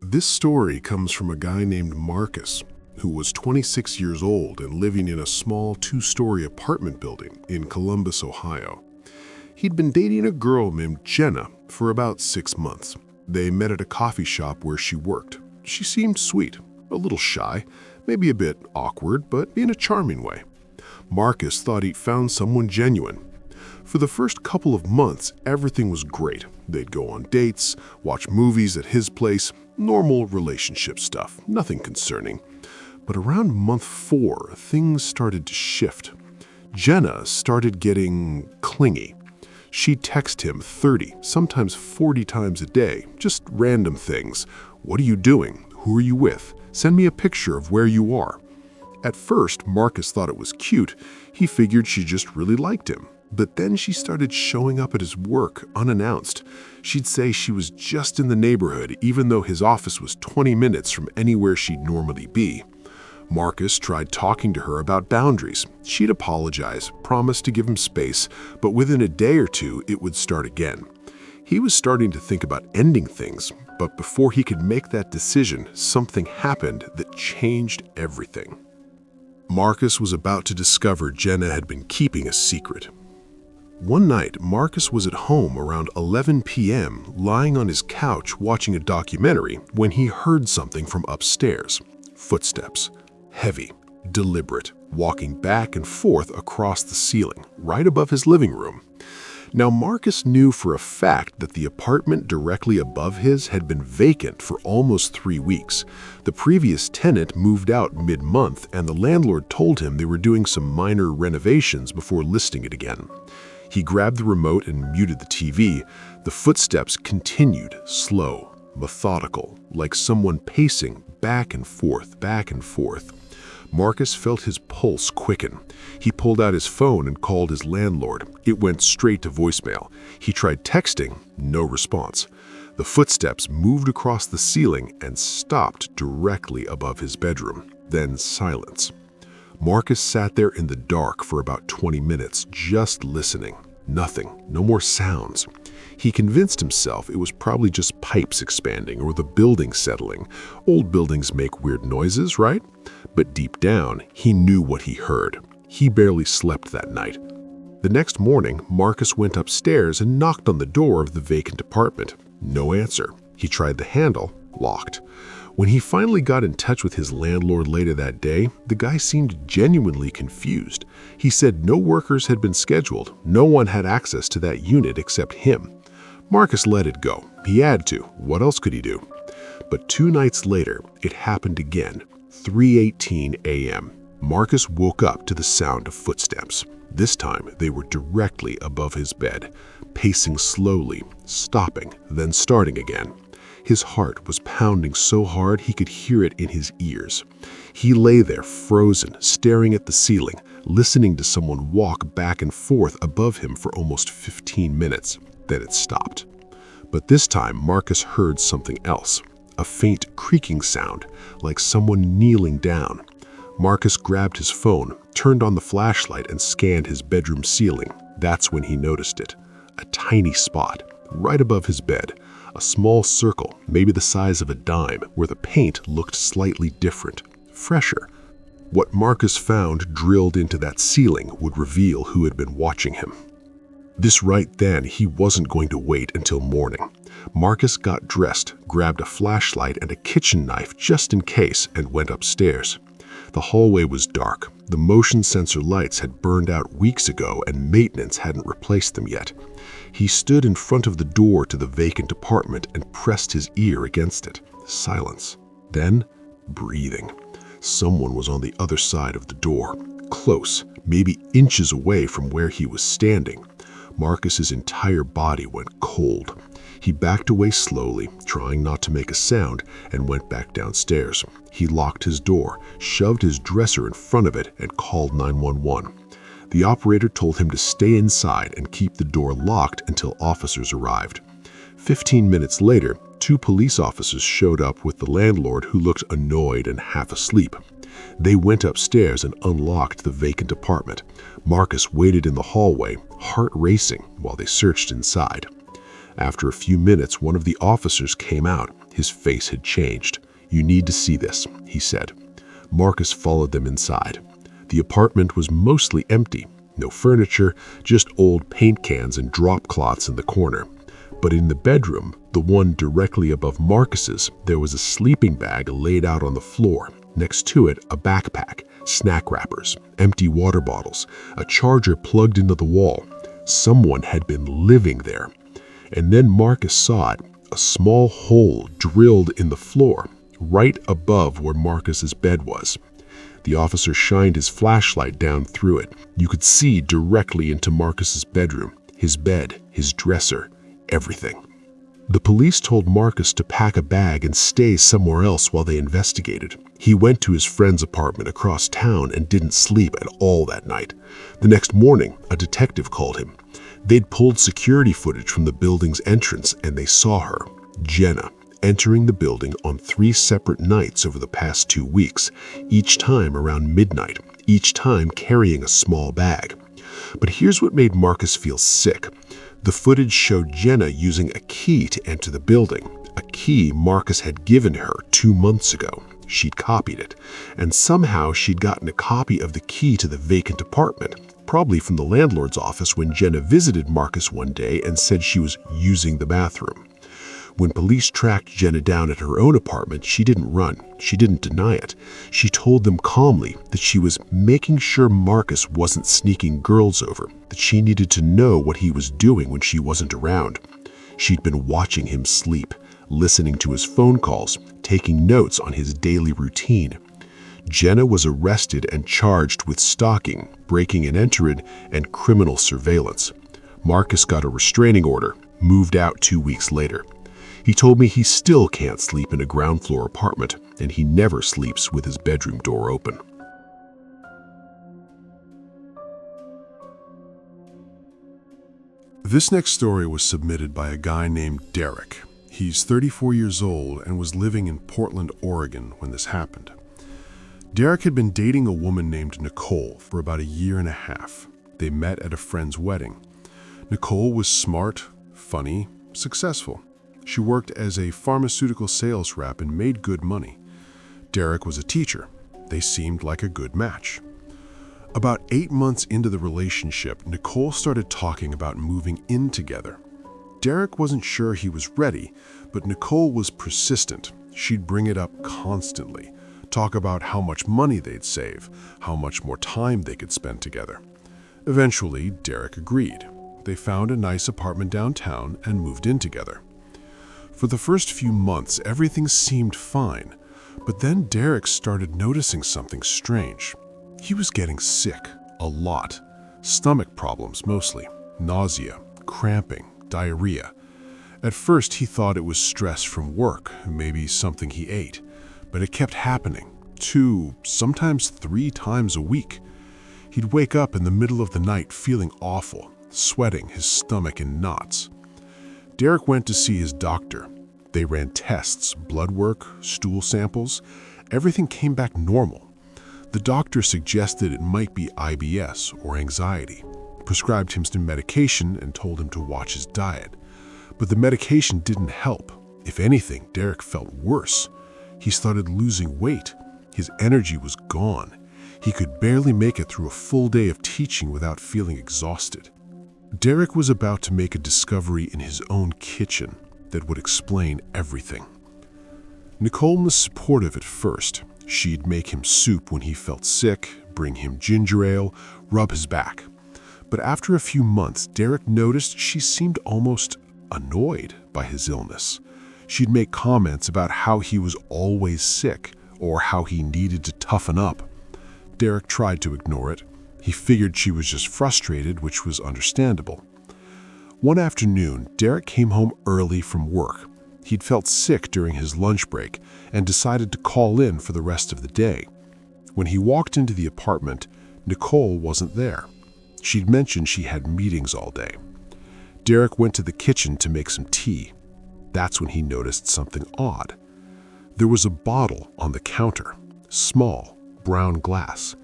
This story comes from a guy named Marcus, who was 26 years old and living in a small two-story apartment building in Columbus, Ohio. He'd been dating a girl named Jenna for about 6 months. They met at a coffee shop where she worked. She seemed sweet, a little shy, maybe a bit awkward, but in a charming way. Marcus thought he'd found someone genuine. For the first couple of months, everything was great. They'd go on dates, watch movies at his place, normal relationship stuff, nothing concerning. But around month 4, things started to shift. Jenna started getting clingy. She'd text him 30, sometimes 40 times a day, just random things. What are you doing? Who are you with? Send me a picture of where you are. At first, Marcus thought it was cute. He figured she just really liked him. But then she started showing up at his work unannounced. She'd say she was just in the neighborhood, even though his office was 20 minutes from anywhere she'd normally be. Marcus tried talking to her about boundaries. She'd apologize, promise to give him space, but within a day or two, it would start again. He was starting to think about ending things, but before he could make that decision, something happened that changed everything. Marcus was about to discover Jenna had been keeping a secret. One night, Marcus was at home around 11 p.m., lying on his couch watching a documentary when he heard something from upstairs. Footsteps. Heavy, deliberate, walking back and forth across the ceiling, right above his living room. Now, Marcus knew for a fact that the apartment directly above his had been vacant for almost 3 weeks. The previous tenant moved out mid-month, and the landlord told him they were doing some minor renovations before listing it again. He grabbed the remote and muted the TV. The footsteps continued, slow, methodical, like someone pacing back and forth, back and forth. Marcus felt his pulse quicken. He pulled out his phone and called his landlord. It went straight to voicemail. He tried texting, no response. The footsteps moved across the ceiling and stopped directly above his bedroom. Then silence. Marcus sat there in the dark for about 20 minutes, just listening. Nothing, no more sounds. He convinced himself it was probably just pipes expanding or the building settling. Old buildings make weird noises, right? But deep down, he knew what he heard. He barely slept that night. The next morning, Marcus went upstairs and knocked on the door of the vacant apartment. No answer. He tried the handle, locked. When he finally got in touch with his landlord later that day, the guy seemed genuinely confused. He said no workers had been scheduled. No one had access to that unit except him. Marcus let it go. He had to. What else could he do? But 2 nights later, it happened again. 3:18 a.m. Marcus woke up to the sound of footsteps. This time, they were directly above his bed, pacing slowly, stopping, then starting again. His heart was pounding so hard he could hear it in his ears. He lay there frozen, staring at the ceiling, listening to someone walk back and forth above him for almost 15 minutes. Then it stopped. But this time, Marcus heard something else, a faint creaking sound, like someone kneeling down. Marcus grabbed his phone, turned on the flashlight, and scanned his bedroom ceiling. That's when he noticed it. A tiny spot, right above his bed. A small circle, maybe the size of a dime, where the paint looked slightly different, fresher. What Marcus found drilled into that ceiling would reveal who had been watching him. This right then, he wasn't going to wait until morning. Marcus got dressed, grabbed a flashlight and a kitchen knife just in case, and went upstairs. The hallway was dark. The motion sensor lights had burned out weeks ago and maintenance hadn't replaced them yet. He stood in front of the door to the vacant apartment and pressed his ear against it. Silence. Then, breathing. Someone was on the other side of the door, close, maybe inches away from where he was standing. Marcus's entire body went cold. He backed away slowly, trying not to make a sound, and went back downstairs. He locked his door, shoved his dresser in front of it, and called 911. The operator told him to stay inside and keep the door locked until officers arrived. 15 minutes later, 2 police officers showed up with the landlord, who looked annoyed and half asleep. They went upstairs and unlocked the vacant apartment. Marcus waited in the hallway, heart racing, while they searched inside. After a few minutes, one of the officers came out. His face had changed. "You need to see this," he said. Marcus followed them inside. The apartment was mostly empty. No furniture, just old paint cans and drop cloths in the corner. But in the bedroom, the one directly above Marcus's, there was a sleeping bag laid out on the floor. Next to it, a backpack, snack wrappers, empty water bottles, a charger plugged into the wall. Someone had been living there. And then Marcus saw it, a small hole drilled in the floor, right above where Marcus's bed was. The officer shined his flashlight down through it. You could see directly into Marcus's bedroom, his bed, his dresser, everything. The police told Marcus to pack a bag and stay somewhere else while they investigated. He went to his friend's apartment across town and didn't sleep at all that night. The next morning, a detective called him. They'd pulled security footage from the building's entrance and they saw her, Jenna, entering the building on 3 separate nights over the past 2 weeks, each time around midnight, each time carrying a small bag. But here's what made Marcus feel sick. The footage showed Jenna using a key to enter the building, a key Marcus had given her 2 months ago. She'd copied it, and somehow she'd gotten a copy of the key to the vacant apartment, probably from the landlord's office when Jenna visited Marcus one day and said she was using the bathroom. When police tracked Jenna down at her own apartment, she didn't run. She didn't deny it. She told them calmly that she was making sure Marcus wasn't sneaking girls over, that she needed to know what he was doing when she wasn't around. She'd been watching him sleep, listening to his phone calls, taking notes on his daily routine. Jenna was arrested and charged with stalking, breaking and entering, and criminal surveillance. Marcus got a restraining order, moved out 2 weeks later. He told me he still can't sleep in a ground floor apartment, and he never sleeps with his bedroom door open. This next story was submitted by a guy named Derek. He's 34 years old and was living in Portland, Oregon when this happened. Derek had been dating a woman named Nicole for about 1.5 years. They met at a friend's wedding. Nicole was smart, funny, successful. She worked as a pharmaceutical sales rep and made good money. Derek was a teacher. They seemed like a good match. About 8 months into the relationship, Nicole started talking about moving in together. Derek wasn't sure he was ready, but Nicole was persistent. She'd bring it up constantly, talk about how much money they'd save, how much more time they could spend together. Eventually, Derek agreed. They found a nice apartment downtown and moved in together. For the first few months, everything seemed fine, but then Derek started noticing something strange. He was getting sick, a lot. Stomach problems mostly, nausea, cramping, diarrhea. At first, he thought it was stress from work, maybe something he ate, but it kept happening 2, sometimes 3 times a week. He'd wake up in the middle of the night feeling awful, sweating, his stomach in knots. Derek went to see his doctor. They ran tests, blood work, stool samples. Everything came back normal. The doctor suggested it might be IBS or anxiety, prescribed him some medication and told him to watch his diet. But the medication didn't help. If anything, Derek felt worse. He started losing weight. His energy was gone. He could barely make it through a full day of teaching without feeling exhausted. Derek was about to make a discovery in his own kitchen that would explain everything. Nicole was supportive at first. She'd make him soup when he felt sick, bring him ginger ale, rub his back. But after a few months, Derek noticed she seemed almost annoyed by his illness. She'd make comments about how he was always sick or how he needed to toughen up. Derek tried to ignore it. He figured she was just frustrated, which was understandable. One afternoon, Derek came home early from work. He'd felt sick during his lunch break and decided to call in for the rest of the day. When he walked into the apartment, Nicole wasn't there. She'd mentioned she had meetings all day. Derek went to the kitchen to make some tea. That's when he noticed something odd. There was a bottle on the counter, small, brown glass.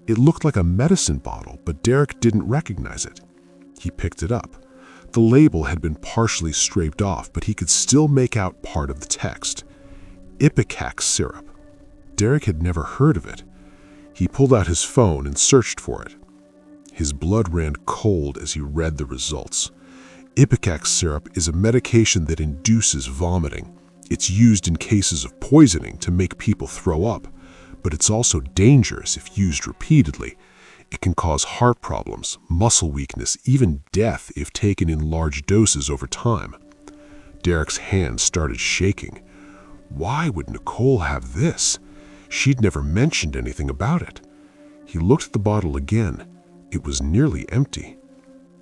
It looked like a medicine bottle, but Derek didn't recognize it. He picked it up. The label had been partially scraped off, but he could still make out part of the text. Ipecac syrup. Derek had never heard of it. He pulled out his phone and searched for it. His blood ran cold as he read the results. Ipecac syrup is a medication that induces vomiting. It's used in cases of poisoning to make people throw up, but it's also dangerous if used repeatedly. It can cause heart problems, muscle weakness, even death if taken in large doses over time. Derek's hands started shaking. Why would Nicole have this? She'd never mentioned anything about it. He looked at the bottle again. It was nearly empty.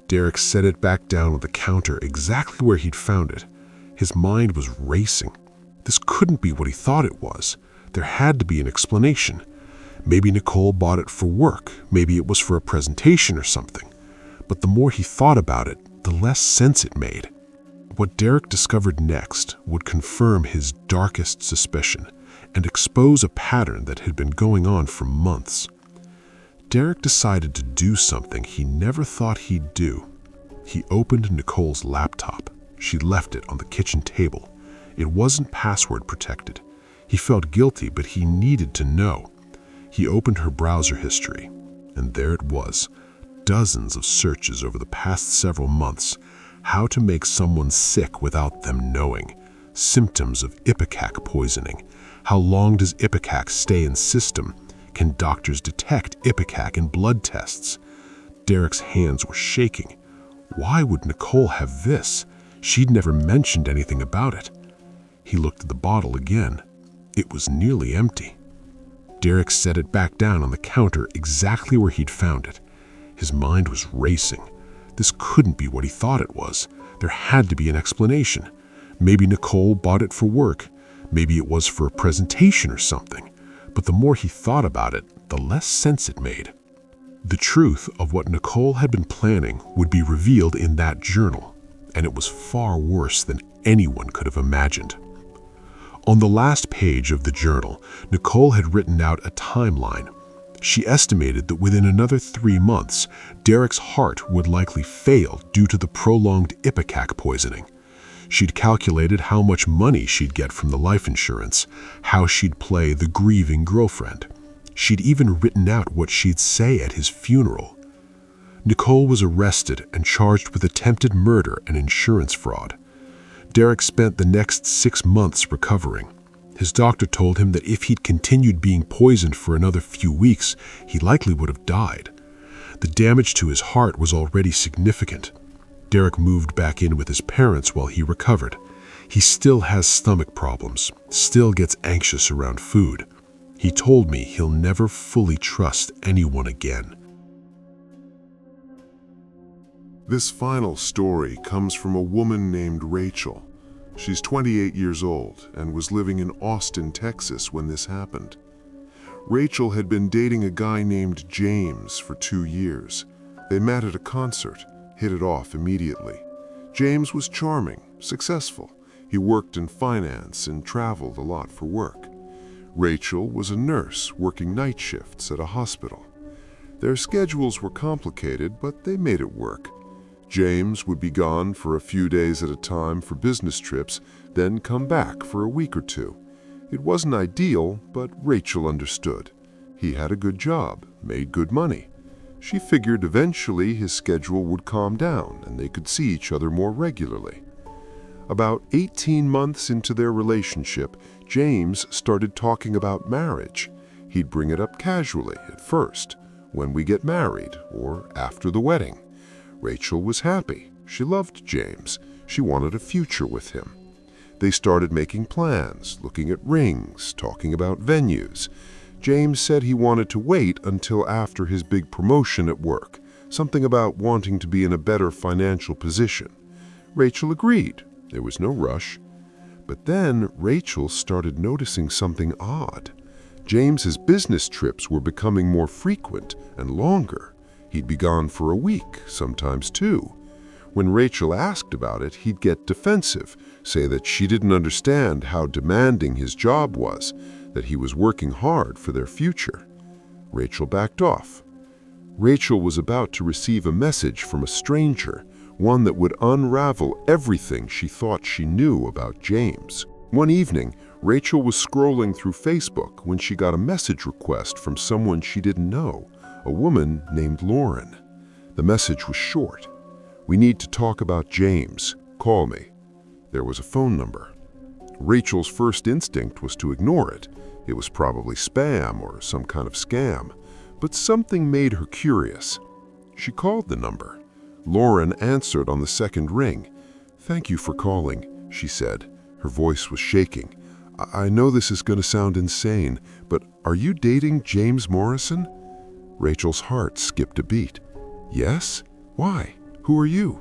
Derek set it back down on the counter exactly where he'd found it. His mind was racing. This couldn't be what he thought it was. There had to be an explanation. Maybe Nicole bought it for work. Maybe it was for a presentation or something. But the more he thought about it, the less sense it made. What Derek discovered next would confirm his darkest suspicion and expose a pattern that had been going on for months. Derek decided to do something he never thought he'd do. He opened Nicole's laptop. She left it on the kitchen table. It wasn't password protected. He felt guilty, but he needed to know. He opened her browser history, and there it was. Dozens of searches over the past several months. How to make someone sick without them knowing. Symptoms of Ipecac poisoning. How long does Ipecac stay in system? Can doctors detect Ipecac in blood tests? Derek's hands were shaking. Why would Nicole have this? She'd never mentioned anything about it. He looked at the bottle again. It was nearly empty. Derek set it back down on the counter exactly where he'd found it. His mind was racing. This couldn't be what he thought it was. There had to be an explanation. Maybe Nicole bought it for work. Maybe it was for a presentation or something. But the more he thought about it, the less sense it made. The truth of what Nicole had been planning would be revealed in that journal, and it was far worse than anyone could have imagined. On the last page of the journal, Nicole had written out a timeline. She estimated that within another 3 months, Derek's heart would likely fail due to the prolonged Ipecac poisoning. She'd calculated how much money she'd get from the life insurance, how she'd play the grieving girlfriend. She'd even written out what she'd say at his funeral. Nicole was arrested and charged with attempted murder and insurance fraud. Derek spent the next 6 months recovering. His doctor told him that if he'd continued being poisoned for another few weeks, he likely would have died. The damage to his heart was already significant. Derek moved back in with his parents while he recovered. He still has stomach problems, still gets anxious around food. He told me he'll never fully trust anyone again. This final story comes from a woman named Rachel. She's 28 years old and was living in Austin, Texas when this happened. Rachel had been dating a guy named James for 2 years. They met at a concert, hit it off immediately. James was charming, successful. He worked in finance and traveled a lot for work. Rachel was a nurse working night shifts at a hospital. Their schedules were complicated, but they made it work. James would be gone for a few days at a time for business trips, then come back for a week or two. It wasn't ideal, but Rachel understood. He had a good job, made good money. She figured eventually his schedule would calm down and they could see each other more regularly. About 18 months into their relationship, James started talking about marriage. He'd bring it up casually at first, when we get married or after the wedding. Rachel was happy. She loved James. She wanted a future with him. They started making plans, looking at rings, talking about venues. James said he wanted to wait until after his big promotion at work, something about wanting to be in a better financial position. Rachel agreed. There was no rush. But then Rachel started noticing something odd. James's business trips were becoming more frequent and longer. He'd be gone for a week, sometimes 2. When Rachel asked about it, he'd get defensive, say that she didn't understand how demanding his job was, that he was working hard for their future. Rachel backed off. Rachel was about to receive a message from a stranger, one that would unravel everything she thought she knew about James. One evening, Rachel was scrolling through Facebook when she got a message request from someone she didn't know, a woman named Lauren. The message was short. "We need to talk about James. Call me." There was a phone number. Rachel's first instinct was to ignore it. It was probably spam or some kind of scam, but something made her curious. She called the number. Lauren answered on the second ring. "Thank you for calling," she said. Her voice was shaking. I know this is going to sound insane, but are you dating James Morrison?" Rachel's heart skipped a beat. "Yes? Why? Who are you?"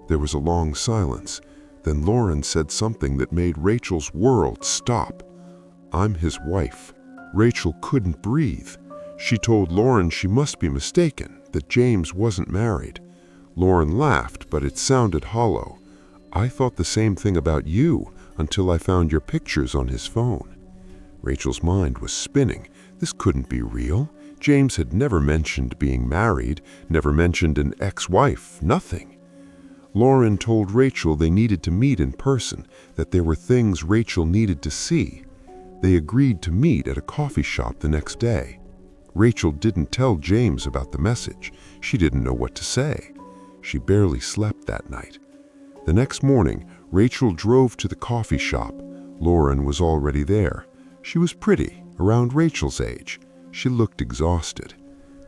There was a long silence. Then Lauren said something that made Rachel's world stop. "I'm his wife." Rachel couldn't breathe. She told Lauren she must be mistaken, that James wasn't married. Lauren laughed, but it sounded hollow. "I thought the same thing about you until I found your pictures on his phone." Rachel's mind was spinning. This couldn't be real. James had never mentioned being married, never mentioned an ex-wife, nothing. Lauren told Rachel they needed to meet in person, that there were things Rachel needed to see. They agreed to meet at a coffee shop the next day. Rachel didn't tell James about the message. She didn't know what to say. She barely slept that night. The next morning, Rachel drove to the coffee shop. Lauren was already there. She was pretty, around Rachel's age. She looked exhausted.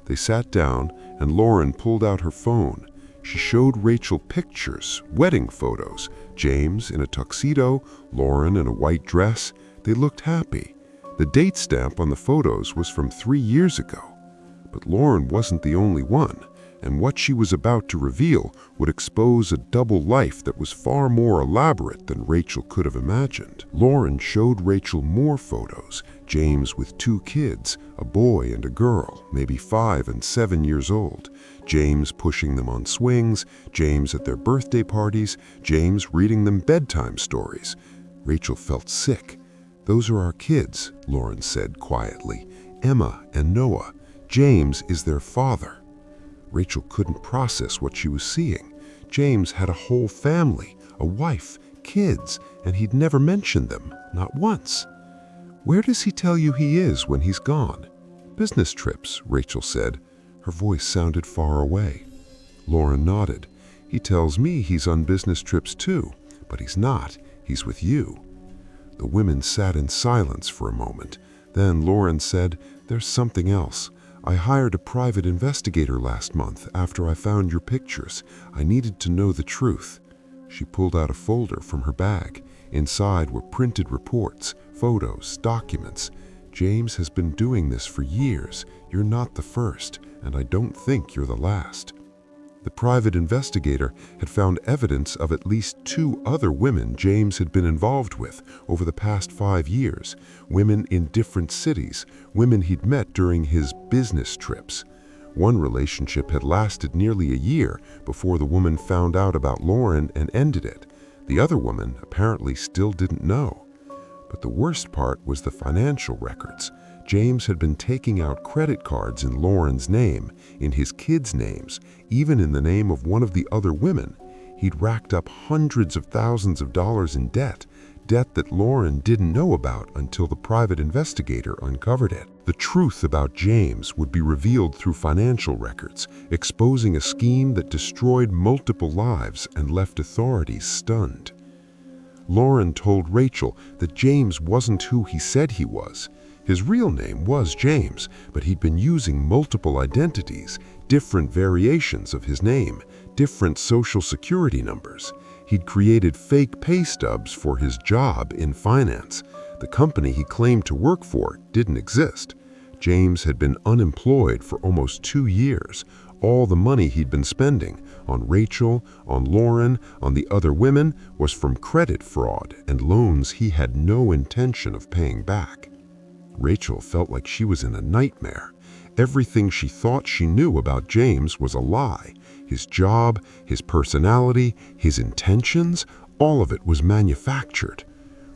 They sat down, and Lauren pulled out her phone. She showed Rachel pictures, wedding photos. James in a tuxedo, Lauren in a white dress. They looked happy. The date stamp on the photos was from 3 years ago. But Lauren wasn't the only one, and what she was about to reveal would expose a double life that was far more elaborate than Rachel could have imagined. Lauren showed Rachel more photos. James with 2 kids, a boy and a girl, maybe 5 and 7 years old. James pushing them on swings, James at their birthday parties, James reading them bedtime stories. Rachel felt sick. "Those are our kids," Lauren said quietly. "Emma and Noah. James is their father." Rachel couldn't process what she was seeing. James had a whole family, a wife, kids, and he'd never mentioned them, not once. "Where does he tell you he is when he's gone?" "Business trips," Rachel said. Her voice sounded far away. Lauren nodded. "He tells me he's on business trips too, but he's not. He's with you." The women sat in silence for a moment. Then Lauren said, "There's something else. I hired a private investigator last month after I found your pictures. I needed to know the truth." She pulled out a folder from her bag. Inside were printed reports, photos, documents. "James has been doing this for years. You're not the first, and I don't think you're the last." The private investigator had found evidence of at least 2 other women James had been involved with over the past 5 years, women in different cities, women he'd met during his business trips. One relationship had lasted nearly a year before the woman found out about Lauren and ended it. The other woman apparently still didn't know. But the worst part was the financial records. James had been taking out credit cards in Lauren's name, in his kids' names, even in the name of one of the other women. He'd racked up hundreds of thousands of dollars in debt that Lauren didn't know about until the private investigator uncovered it. The truth about James would be revealed through financial records, exposing a scheme that destroyed multiple lives and left authorities stunned. Lauren told Rachel that James wasn't who he said he was. His real name was James, but he'd been using multiple identities, different variations of his name, different social security numbers. He'd created fake pay stubs for his job in finance. The company he claimed to work for didn't exist. James had been unemployed for almost 2 years. All the money he'd been spending on Rachel, on Lauren, on the other women was from credit fraud and loans he had no intention of paying back. Rachel felt like she was in a nightmare. Everything she thought she knew about James was a lie. His job, his personality, his intentions, all of it was manufactured.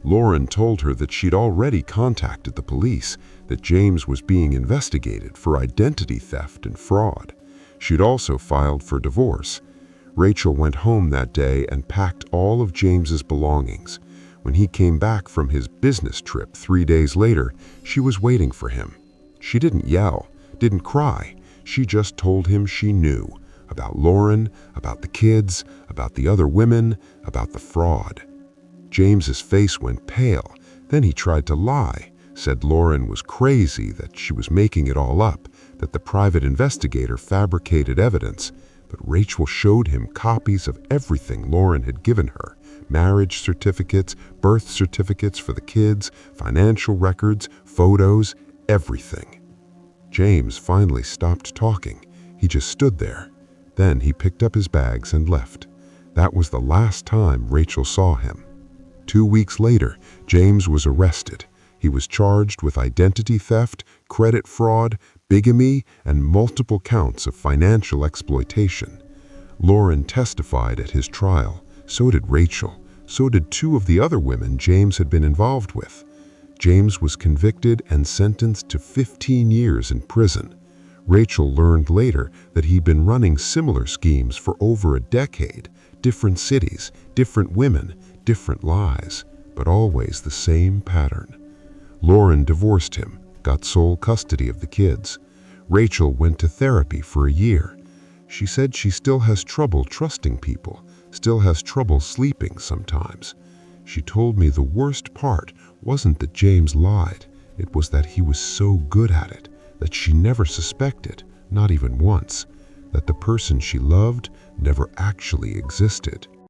Lauren told her that she'd already contacted the police, that James was being investigated for identity theft and fraud. She'd also filed for divorce. Rachel went home that day and packed all of James's belongings. When he came back from his business trip 3 days later, she was waiting for him. She didn't yell, didn't cry. She just told him she knew about Lauren, about the kids, about the other women, about the fraud. James's face went pale. Then he tried to lie, said Lauren was crazy, that she was making it all up, that the private investigator fabricated evidence. But Rachel showed him copies of everything Lauren had given her: marriage certificates, birth certificates for the kids, financial records, photos, everything. James finally stopped talking. He just stood there. Then he picked up his bags and left. That was the last time Rachel saw him. 2 weeks later, James was arrested. He was charged with identity theft, credit fraud, bigamy, and multiple counts of financial exploitation. Lauren testified at his trial. So did Rachel. So did 2 of the other women James had been involved with. James was convicted and sentenced to 15 years in prison. Rachel learned later that he'd been running similar schemes for over a decade. Different cities, different women, different lies, but always the same pattern. Lauren divorced him, got sole custody of the kids. Rachel went to therapy for a year. She said she still has trouble trusting people, still has trouble sleeping sometimes. She told me the worst part wasn't that James lied. It was that he was so good at it, that she never suspected, not even once, that the person she loved never actually existed.